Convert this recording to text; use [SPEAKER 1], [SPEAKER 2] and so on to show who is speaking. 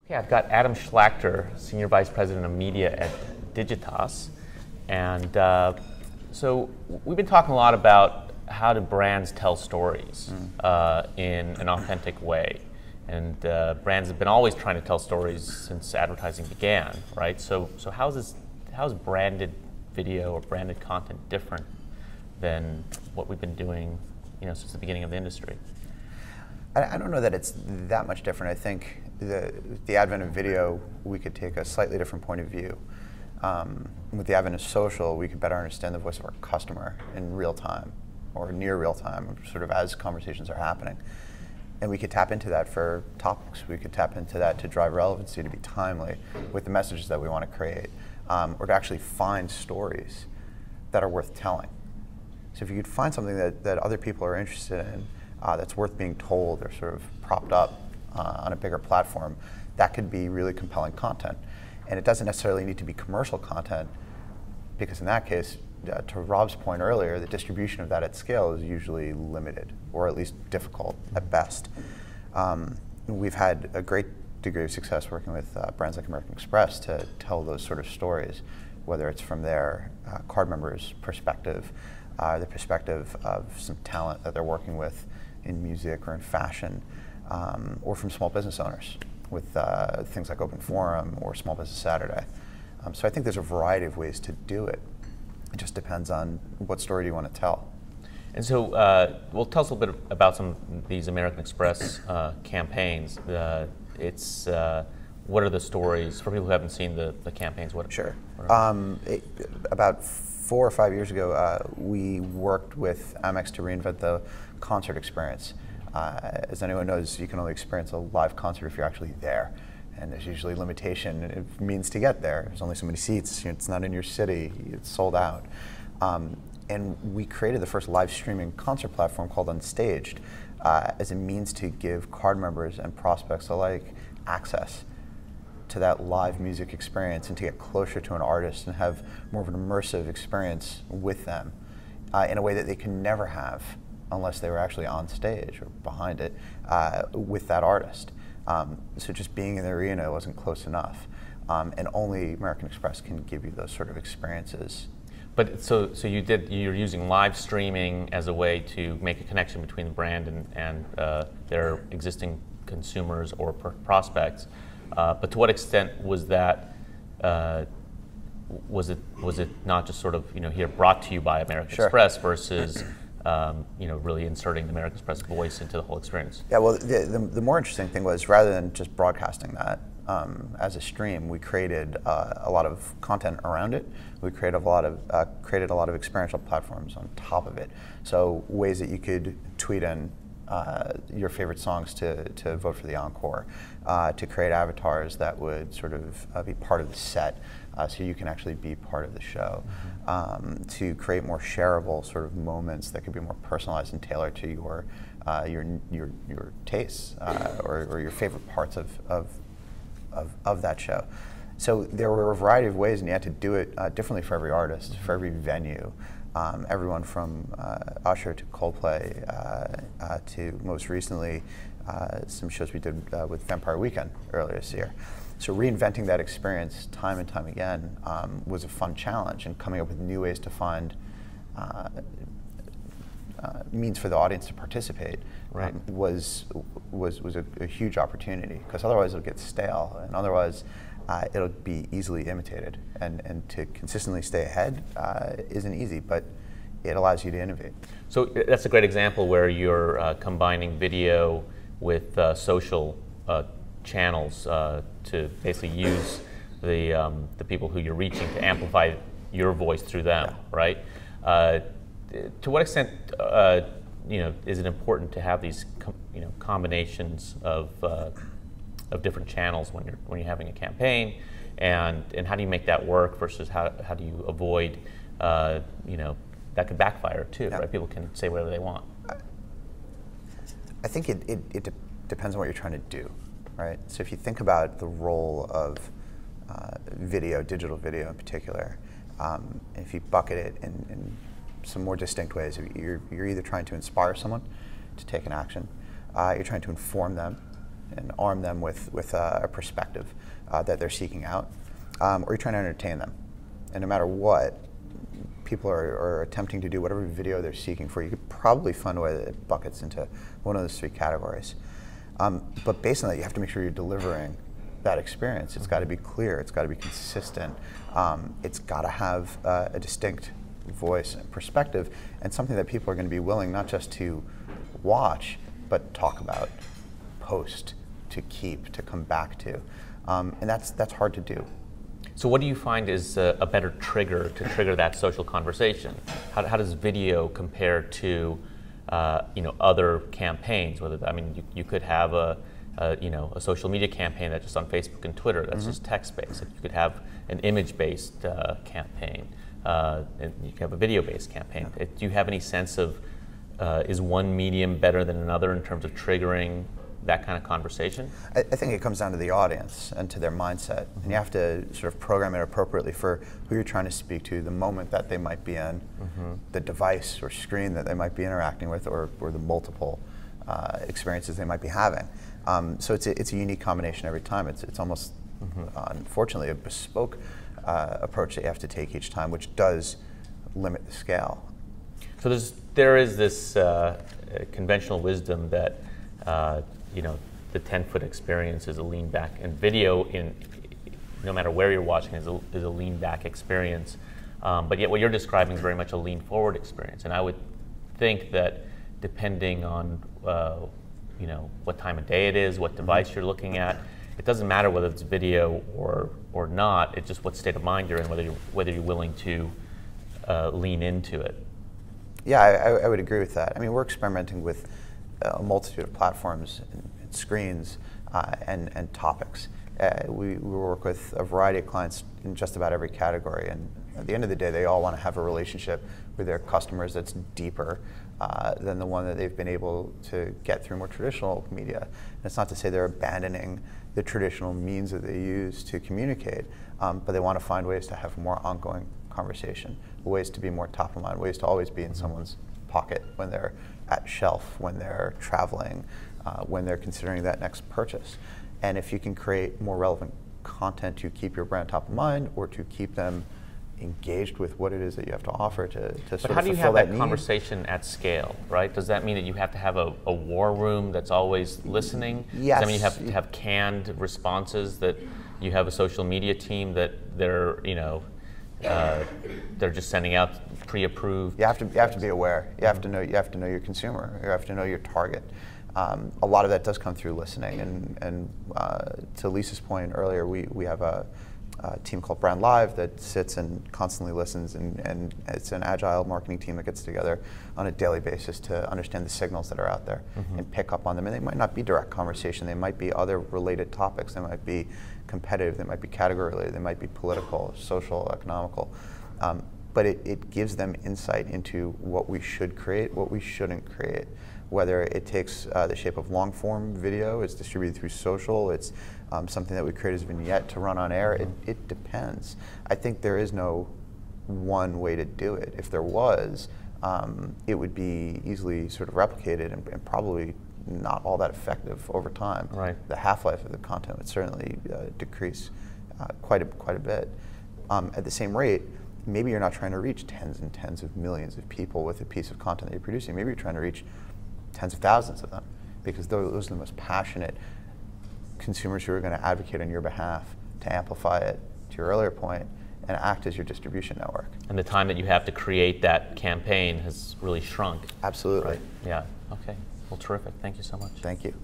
[SPEAKER 1] Okay, I've got Adam Shlachter, Senior Vice President of Media at Digitas. And so we've been talking a lot about how do brands tell stories in an authentic way. And brands have been always trying to tell stories since advertising began, right? So how's branded video or branded content different than what we've been doing, since the beginning of the industry?
[SPEAKER 2] I don't know that it's that much different. I think the advent of video, we could take a slightly different point of view. With the advent of social, we could better understand the voice of our customer in real time or near real time, sort of as conversations are happening. And we could tap into that for topics. We could tap into that to drive relevancy, to be timely with the messages that we want to create, or to actually find stories that are worth telling. So if you could find something that other people are interested in, that's worth being told or sort of propped up on a bigger platform, that could be really compelling content. And it doesn't necessarily need to be commercial content, because in that case, to Rob's point earlier, the distribution of that at scale is usually limited, or at least difficult at best. We've had a great degree of success working with brands like American Express to tell those sort of stories, whether it's from their card members' perspective, the perspective of some talent that they're working with in music or in fashion, or from small business owners with things like Open Forum or Small Business Saturday. So I think there's a variety of ways to do it. It just depends on what story do you want to tell.
[SPEAKER 1] And so, well, tell us a little bit about some of these American Express campaigns. What are the stories for people who haven't seen the campaigns?
[SPEAKER 2] Sure. About 4 or 5 years ago, we worked with Amex to reinvent the concert experience. As anyone knows, you can only experience a live concert if you're actually there. And there's usually limitation it means to get there. There's only so many seats, it's not in your city, it's sold out. And we created the first live streaming concert platform called Unstaged as a means to give card members and prospects alike access to that live music experience and to get closer to an artist and have more of an immersive experience with them in a way that they can never have unless they were actually on stage or behind it with that artist. So just being in the arena wasn't close enough, and only American Express can give you those sort of experiences.
[SPEAKER 1] But so you're using live streaming as a way to make a connection between the brand and their existing consumers or prospects. But to what extent was that? Was it not just sort of here brought to you by American Express versus really inserting the American Express voice into the whole experience?
[SPEAKER 2] Yeah, well, the more interesting thing was, rather than just broadcasting that as a stream, we created a lot of content around it. We created a lot of experiential platforms on top of it. So ways that you could tweet in your favorite songs to vote for the encore, to create avatars that would sort of be part of the set, so you can actually be part of the show, to create more shareable sort of moments that could be more personalized and tailored to your tastes or your favorite parts of that show. So there were a variety of ways, and you had to do it differently for every artist, for every venue. Everyone from Usher to Coldplay to most recently some shows we did with Vampire Weekend earlier this year. So reinventing that experience time and time again was a fun challenge, and coming up with new ways to find means for the audience to participate was a huge opportunity, because otherwise it'll get stale, and otherwise it'll be easily imitated. And to consistently stay ahead isn't easy, but it allows you to innovate.
[SPEAKER 1] So that's a great example where you're combining video with social channels to basically use the people who you're reaching to amplify your voice through them, right? To what extent is it important to have these combinations of different channels when you're having a campaign, and how do you make that work versus how do you avoid that could backfire too, right? People can say whatever they want.
[SPEAKER 2] I think it depends on what you're trying to do, right? So if you think about the role of video, digital video in particular, if you bucket it in some more distinct ways, you're either trying to inspire someone to take an action, you're trying to inform them and arm them with a perspective that they're seeking out, or you're trying to entertain them. And no matter what, people are attempting to do whatever video they're seeking for. You could probably find a way that it buckets into one of those three categories. But based on that, you have to make sure you're delivering that experience. It's got to be clear. It's got to be consistent. It's got to have a distinct voice and perspective, and something that people are going to be willing not just to watch, but talk about, post, to keep, to come back to. And that's hard to do.
[SPEAKER 1] So what do you find is a better trigger to trigger that social conversation? How does video compare to other campaigns? Whether you could have a social media campaign that's just on Facebook and Twitter that's just text-based. You could have an image-based campaign, and you could have a video-based campaign. Do you have any sense of is one medium better than another in terms of triggering that kind of conversation?
[SPEAKER 2] I think it comes down to the audience and to their mindset, and you have to sort of program it appropriately for who you're trying to speak to, the moment that they might be in, the device or screen that they might be interacting with, or the multiple experiences they might be having. So it's a unique combination every time. It's almost, unfortunately, a bespoke approach that you have to take each time, which does limit the scale.
[SPEAKER 1] So there is this conventional wisdom that the 10-foot experience is a lean back, and video, no matter where you're watching, is a lean back experience. But yet what you're describing is very much a lean forward experience. And I would think that depending on what time of day it is, what device you're looking at, it doesn't matter whether it's video or not. It's just what state of mind you're in, whether you're willing to lean into it.
[SPEAKER 2] Yeah, I would agree with that. I mean, we're experimenting with a multitude of platforms and screens and topics. We work with a variety of clients in just about every category, and at the end of the day, they all want to have a relationship with their customers that's deeper than the one that they've been able to get through more traditional media. And it's not to say they're abandoning the traditional means that they use to communicate, but they want to find ways to have more ongoing conversation, ways to be more top of mind, ways to always be in someone's pocket when they're at shelf, when they're traveling, when they're considering that next purchase. And if you can create more relevant content to keep your brand top of mind, or to keep them engaged with what it is that you have to offer to sort of fulfill that need.
[SPEAKER 1] But how do you have that conversation at scale, right? Does that mean that you have to have a war room that's always listening?
[SPEAKER 2] Yes.
[SPEAKER 1] Does that mean you have to have canned responses, that you have a social media team that they're just sending out pre-approved?
[SPEAKER 2] You have to be aware. You have to know your consumer. You have to know your target. A lot of that does come through listening. And to Lisa's point earlier, we have a team called Brand Live that sits and constantly listens, and it's an agile marketing team that gets together on a daily basis to understand the signals that are out there and pick up on them. And they might not be direct conversation. They might be other related topics. They might be competitive. They might be category related. They might be political, social, economical. But it gives them insight into what we should create, what we shouldn't create. Whether it takes the shape of long-form video, it's distributed through social, it's something that we create as a vignette to run on air, it depends. I think there is no one way to do it. If there was, it would be easily sort of replicated and probably not all that effective over time.
[SPEAKER 1] Right.
[SPEAKER 2] The half-life of the content would certainly decrease quite a bit. At the same rate, maybe you're not trying to reach tens and tens of millions of people with a piece of content that you're producing. Maybe you're trying to reach tens of thousands of them, because those are the most passionate consumers who are going to advocate on your behalf to amplify it, to your earlier point, and act as your distribution network.
[SPEAKER 1] And the time that you have to create that campaign has really shrunk.
[SPEAKER 2] Absolutely.
[SPEAKER 1] Right? Yeah. Okay. Well, terrific. Thank you so much.
[SPEAKER 2] Thank you.